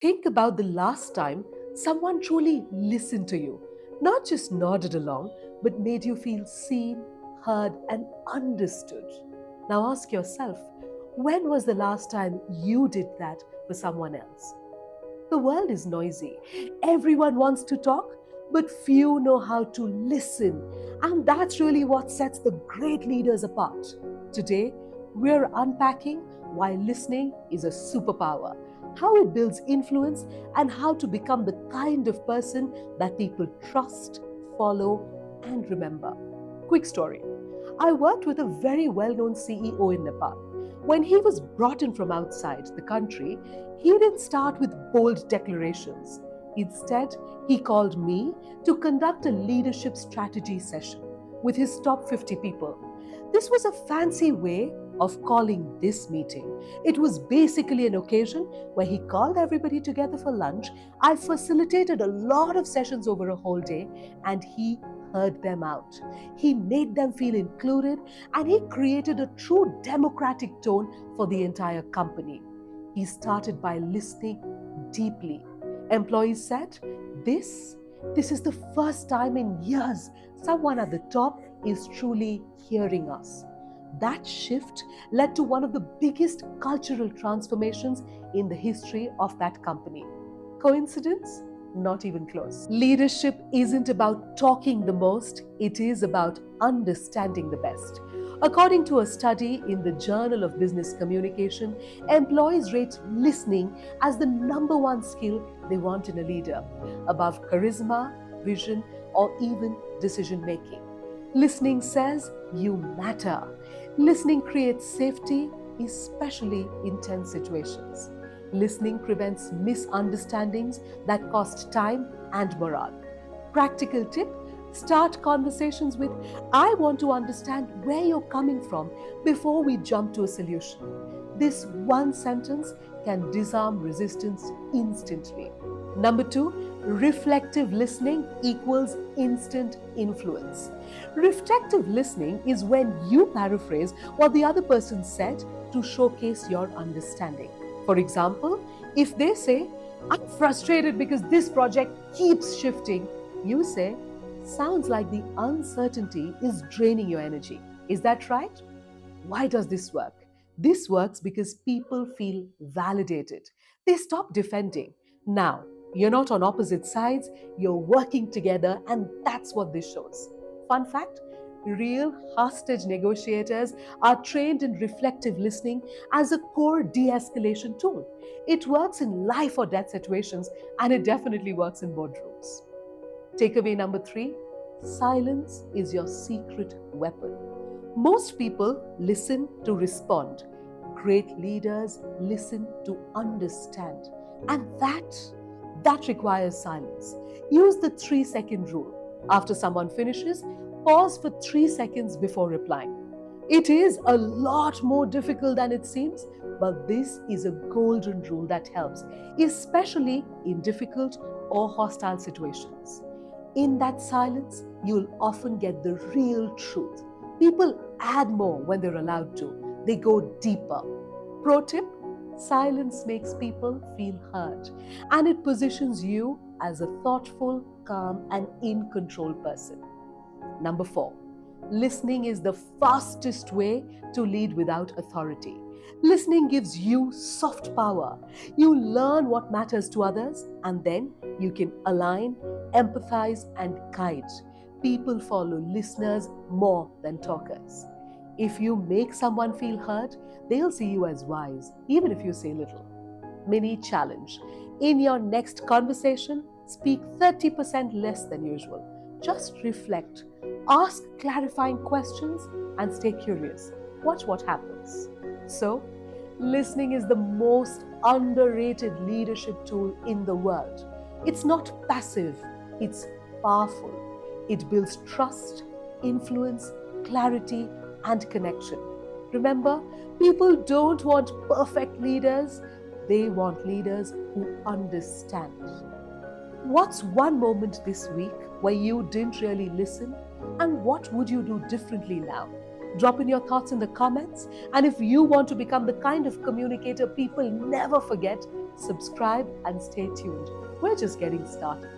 Think about the last time someone truly listened to you, not just nodded along, but made you feel seen, heard, and understood. Now ask yourself, when was the last time you did that for someone else? The world is noisy. Everyone wants to talk, but few know how to listen. And that's really what sets the great leaders apart. Today, we're unpacking why listening is a superpower, how it builds influence, and how to become the kind of person that people trust, follow, and remember. Quick story. I worked with a very well known CEO in Nepal. When he was brought in from outside the country, he didn't start with bold declarations. Instead, he called me to conduct a leadership strategy session with his top 50 people. This was a fancy way of calling this meeting. It was basically an occasion where he called everybody together for lunch. I facilitated a lot of sessions over a whole day, and he heard them out. He made them feel included, and he created a true democratic tone for the entire company. He started by listening deeply. Employees said, This is the first time in years someone at the top is truly hearing us. That shift led to one of the biggest cultural transformations in the history of that company. Coincidence? Not even close. Leadership isn't about talking the most, it is about understanding the best. According to a study in the Journal of Business Communication, employees rate listening as the number one skill they want in a leader, above charisma, vision, or even decision making. Listening says you matter. Listening creates safety, especially in tense situations. Listening prevents misunderstandings that cost time and morale. Practical tip: start conversations with, I want to understand where you're coming from before we jump to a solution. This one sentence can disarm resistance instantly. Number 2, reflective listening equals instant influence. Reflective listening is when you paraphrase what the other person said to showcase your understanding. For example, if they say, I'm frustrated because this project keeps shifting, you say, sounds like the uncertainty is draining your energy. Is that right? Why does this work? This works because people feel validated. They stop defending. Now, you're not on opposite sides, you're working together, and that's what this shows. Fun fact: real hostage negotiators are trained in reflective listening as a core de escalation tool. It works in life or death situations, and it definitely works in boardrooms. Takeaway number 3: silence is your secret weapon. Most people listen to respond. Great leaders listen to understand. And that requires silence. Use the 3-second rule. After someone finishes, pause for 3 seconds before replying. It is a lot more difficult than it seems, but this is a golden rule that helps, especially in difficult or hostile situations. In that silence, you'll often get the real truth. People add more when they're allowed to. They go deeper. Pro tip: silence makes people feel heard, and it positions you as a thoughtful, calm, and in control person. Number 4, listening is the fastest way to lead without authority. Listening gives you soft power. You learn what matters to others, and then you can align, empathize, and guide. People follow listeners more than talkers. If you make someone feel heard, they'll see you as wise, even if you say little. Mini challenge: in your next conversation, speak 30% less than usual. Just reflect, ask clarifying questions, and stay curious. Watch what happens. So, listening is the most underrated leadership tool in the world. It's not passive, it's powerful. It builds trust, influence, clarity, and connection. Remember, people don't want perfect leaders, they want leaders who understand. What's one moment this week where you didn't really listen, and what would you do differently now? Drop in your thoughts in the comments, and if you want to become the kind of communicator people never forget, subscribe, and stay tuned. We're just getting started.